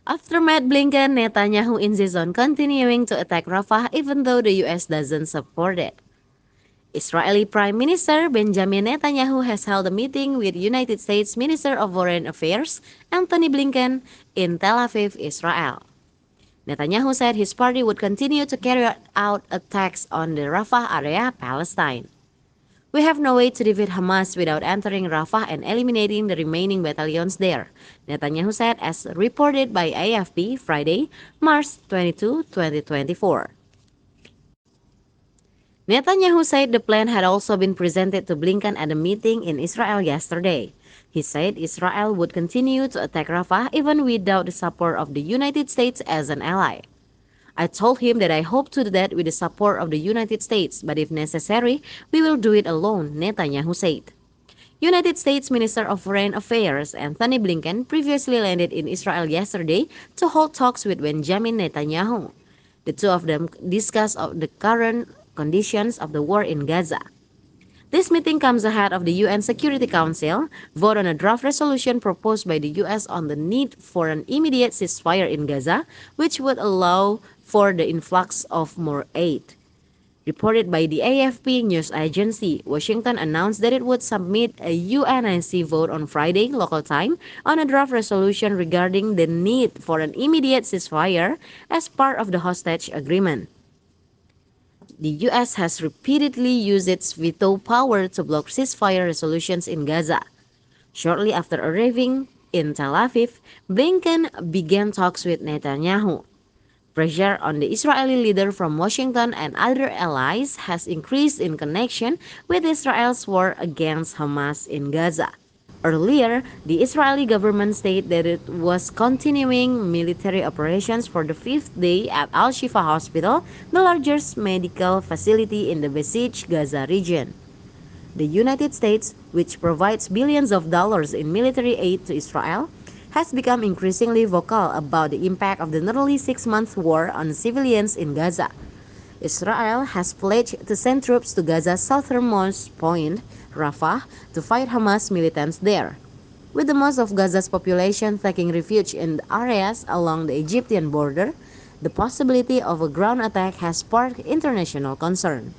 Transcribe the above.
After Matt Blinken, Netanyahu insists on continuing to attack Rafah even though the US doesn't support it. Israeli Prime Minister Benjamin Netanyahu has held a meeting with United States Minister of Foreign Affairs Antony Blinken in Tel Aviv, Israel. Netanyahu said his party would continue to carry out attacks on the Rafah area, Palestine. We have no way to defeat Hamas without entering Rafah and eliminating the remaining battalions there, Netanyahu said, as reported by AFP Friday, March 22, 2024. Netanyahu said the plan had also been presented to Blinken at a meeting in Israel yesterday. He said Israel would continue to attack Rafah even without the support of the United States as an ally. I told him that I hope to do that with the support of the United States, but if necessary, we will do it alone, Netanyahu said. United States Minister of Foreign Affairs Antony Blinken previously landed in Israel yesterday to hold talks with Benjamin Netanyahu. The two of them discussed the current conditions of the war in Gaza. This meeting comes ahead of the UN Security Council vote on a draft resolution proposed by the US on the need for an immediate ceasefire in Gaza, which would allow for the influx of more aid. Reported by the AFP news agency, Washington announced that it would submit a UNSC vote on Friday local time on a draft resolution regarding the need for an immediate ceasefire as part of the hostage agreement. The US has repeatedly used its veto power to block ceasefire resolutions in Gaza. Shortly after arriving in Tel Aviv, Blinken began talks with Netanyahu. Pressure on the Israeli leader from Washington and other allies has increased in connection with Israel's war against Hamas in Gaza. Earlier, the Israeli government stated that it was continuing military operations for the fifth day at Al-Shifa Hospital, the largest medical facility in the besieged Gaza region. The United States, which provides billions of dollars in military aid to Israel, has become increasingly vocal about the impact of the nearly 6-month war on civilians in Gaza. Israel has pledged to send troops to Gaza's southernmost point, Rafah, to fight Hamas militants there. With the most of Gaza's population taking refuge in areas along the Egyptian border, the possibility of a ground attack has sparked international concern.